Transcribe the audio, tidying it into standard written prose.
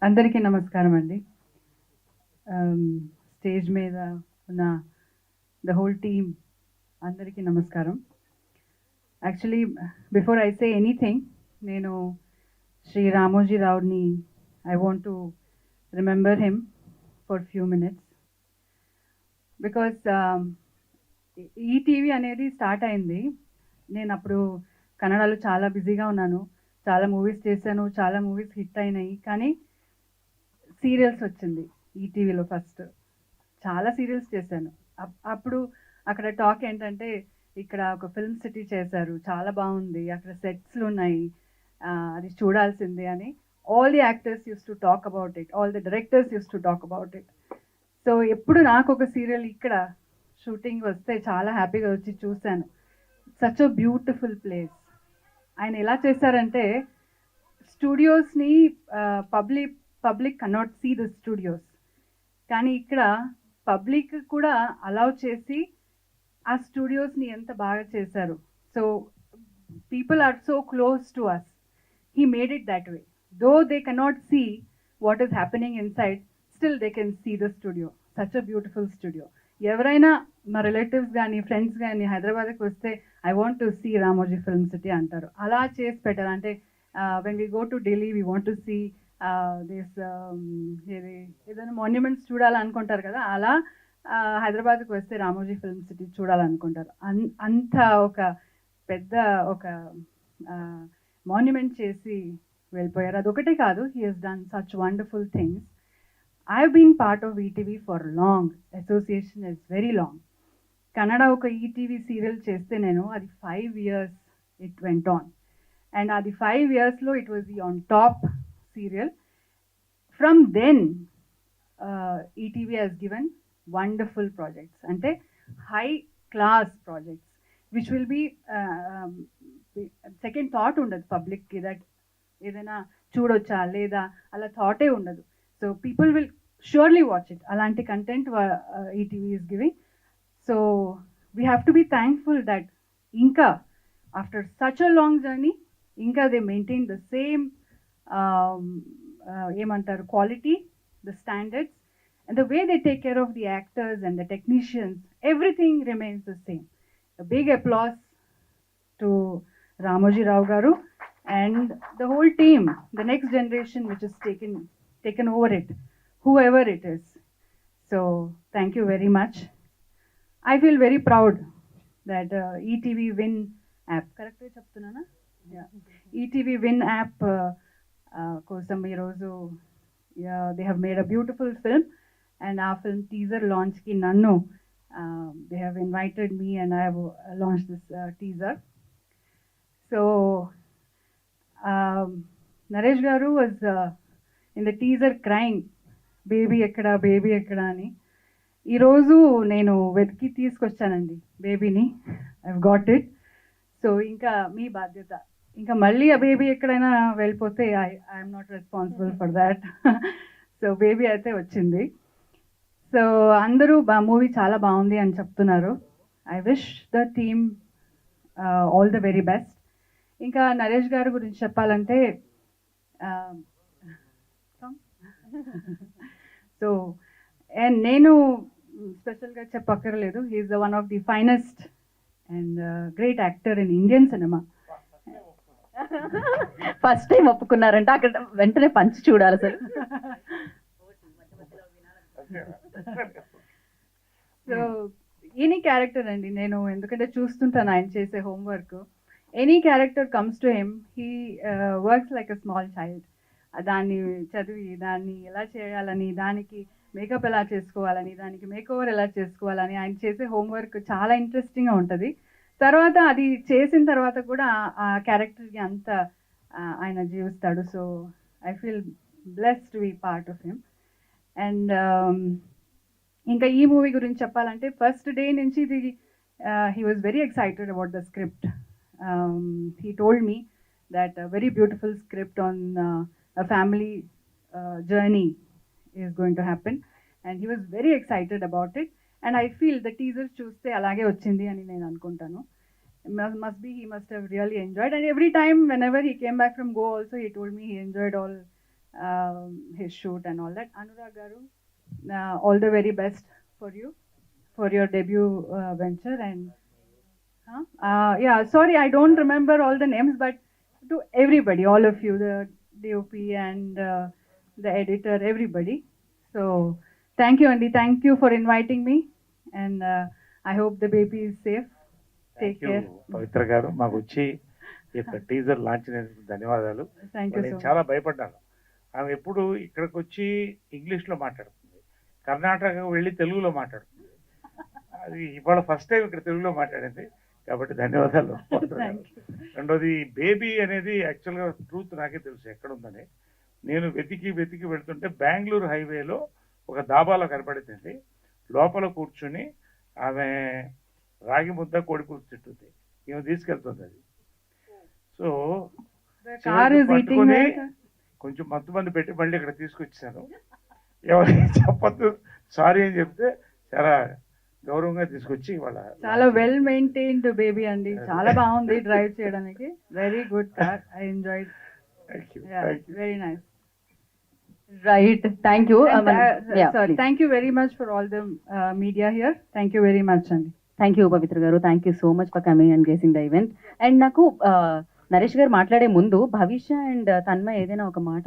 అందరికీ నమస్కారం అండి. స్టేజ్ మీద ఉన్న ద హోల్ టీమ్ అందరికీ నమస్కారం. Actually before I say anything, నేను శ్రీ రామోజీ రావుని I want to remember him for few minutes. Because ETV అనేది స్టార్ట్ అయింది. నేను అప్పుడు కన్నడలో చాలా బిజీగా ఉన్నాను. చాలా మూవీస్ చేశాను, చాలా మూవీస్ హిట్ అయినాయి. కానీ సీరియల్స్ వచ్చింది ఈటీవీలో ఫస్ట్. చాలా సీరియల్స్ చేశాను. అప్పుడు అక్కడ టాక్ ఏంటంటే, ఇక్కడ ఒక ఫిల్మ్ సిటీ చేశారు, చాలా బాగుంది, అక్కడ సెట్స్లు ఉన్నాయి, అది చూడాల్సిందే అని all the actors use to talk about it, all the directors use to talk about it. So ఎప్పుడు నాకు ఒక సీరియల్ ఇక్కడ షూటింగ్ వస్తే చాలా హ్యాపీగా వచ్చి చూశాను. Such a beautiful place. ఆయన ఎలా చేశారంటే, స్టూడియోస్ని public cannot see the studios, కానీ ఇక్కడ పబ్లిక్ కూడా అలౌ చేసి ఆ స్టూడియోస్ని ఎంత బాగా చేశారు. So people are so close to us. He made it that way. Though they cannot see what is happening inside, still they can see the studio. Such a beautiful studio. ఎవరైనా మా relatives కానీ friends కానీ హైదరాబాద్కి వస్తే I want to see Ramoji film city అంటారు. అలా చేసి పెట్టారు. అంటే when we go to Delhi we want to see this ఏదైనా మాన్యుమెంట్స్ చూడాలనుకుంటారు కదా, అలా హైదరాబాద్కి వస్తే రామోజీ ఫిల్మ్ సిటీ చూడాలనుకుంటారు. అంత ఒక పెద్ద ఒక మాన్యుమెంట్ చేసి వెళ్ళిపోయారు. అదొకటే కాదు, he has done such wonderful things. I have been part of ETV for long. Association is very long. Kannada ఒక ఈటీవీ సీరియల్ చేస్తే నేను అది 5 years it went on. And అది 5 yearsలో it was the on top serial. From then ETV has given wonderful projects, అంటే high class projects which will be second thought ఉండదు పబ్లిక్కి, that ఏదైనా చూడొచ్చా లేదా అలా థాటే ఉండదు. So people will surely watch it. అలాంటి content ETV is giving. So we have to be thankful that ఇంకా after such a long journey ఇంకా దే మెయింటైన్ ద సేమ్ ఏమంటారు quality, the standards, and the way they take care of the actors and the technicians, everything remains the same. A big applause to Ramoji Rao Garu and the whole team, the next generation which has taken over it, whoever it is. So thank you very much. I feel very proud that ETV Win app, correct way cheptunana? Yeah. ETV Win app kosam ee roju they have made a beautiful film. And our film teaser launch ki nannu they have invited me and I have launched this teaser. So Naresh Garu was in the teaser crying, baby ekkada ani. ఈ రోజు నేను వెతికి తీసుకొచ్చానండి బేబీని. I got it. So ఇంకా మీ బాధ్యత. ఇంకా మళ్ళీ ఆ బేబీ ఎక్కడైనా వెళ్ళిపోతే I'm not responsible for that. So baby అయితే వచ్చింది. సో అందరూ మూవీ చాలా బాగుంది అని చెప్తున్నారు. I wish the team all the very best. ఇంకా నరేష్ గారి గురించి చెప్పాలంటే సో అండ్ నేను స్పెషల్గా చెప్పక్కర్లేదు, he is the one of the finest and great actor in Indian cinema. First time ఒప్పుకున్నారంటే అక్కడ వెంటనే పంచి చూడాలి సార్. సో ఎనీ క్యారెక్టర్ అండి, నేను ఎందుకంటే చూస్తుంటాను ఆయన చేసే homework. Any character comes to him, he works like a small child. దాన్ని చదివి దాన్ని ఎలా చేయాలని, దానికి మేకప్ ఎలా చేసుకోవాలని, దానికి మేకోవర్ ఎలా చేసుకోవాలని ఆయన చేసే హోంవర్క్ చాలా ఇంట్రెస్టింగ్గా ఉంటుంది. తర్వాత అది చేసిన తర్వాత కూడా ఆ క్యారెక్టర్కి అంత ఆయన జీవిస్తాడు. So I feel blessed to be part of him. And ఇంకా ఈ మూవీ గురించి చెప్పాలంటే ఫస్ట్ డే నుంచి ఇది he was very excited about the script. He told me that very beautiful script on a family journey is going to happen and he was very excited about it. And I feel the teaser చూస్తే అలాగే వచ్చింది అని నేను అనుకుంటాను. He must have really enjoyed. And every time whenever he came back from Goa also he told me he enjoyed all his shoot and all that. Anurag Garu, all the very best for you for your debut venture. And yeah, sorry, I don't remember all the names, but to everybody, all of you, the DOP and the editor, everybody. So thank you, Andy. Thank you for inviting me, and I hope the baby is safe. Take thank you care. పవిత్ర గారు, మాకు వచ్చి ఈ యొక్క teaser launch చేసినందుకు ధన్యవాదాలు. Thank you నేను so much. చాలా భయపడ్డాను. ఆమె ఎప్పుడు ఇక్కడికి వచ్చి ఇంగ్లీష్లో మాట్లాడుతుంది, కర్ణాటక వెళ్ళి తెలుగులో మాట్లాడుతుంది. అది ఇవాళ ఫస్ట్ టైం ఇక్కడ తెలుగులో మాట్లాడింది, కాబట్టి ధన్యవాదాలు. Thank you. రెండోది, బేబీ అనేది యాక్చువల్గా ట్రూత్ నాకే తెలుసు ఎక్కడ ఉందని. నేను వెతికి వెళ్తుంటే బెంగళూరు హైవేలో ఒక దాబాలో కనపడింది. లోపల కూర్చుని ఆమె రాగి ముద్ద కోడిపులుసు తింటుంది, ఈమె తీసుకెళ్తుంది అది. So The car is eating పట్టుకొని her, sir. కొంచెం మత్తు మంది పెట్టి మళ్ళీ ఇక్కడ తీసుకొచ్చాను. ఎవరికి చెప్పొద్దు, సారీ అని చెప్తే చాలా గౌరవంగా తీసుకొచ్చి వాళ్ళ చాలా వెల్ మెయింటైన్డ్ బేబీ అండి, చాలా బాగుంది డ్రైవ్ చేయడానికి. Very good car, I enjoy. Thank you. Very nice. Right, thank you. Sorry, thank you very much for all the media here. Thank you very much అండి. థ్యాంక్ యూ పవిత్ర గారు, thank you so much for coming and gracing the event. And నాకు నరేష్ గారు మాట్లాడే ముందు భవిష్య and Tanmay ఏదైనా ఒక మాట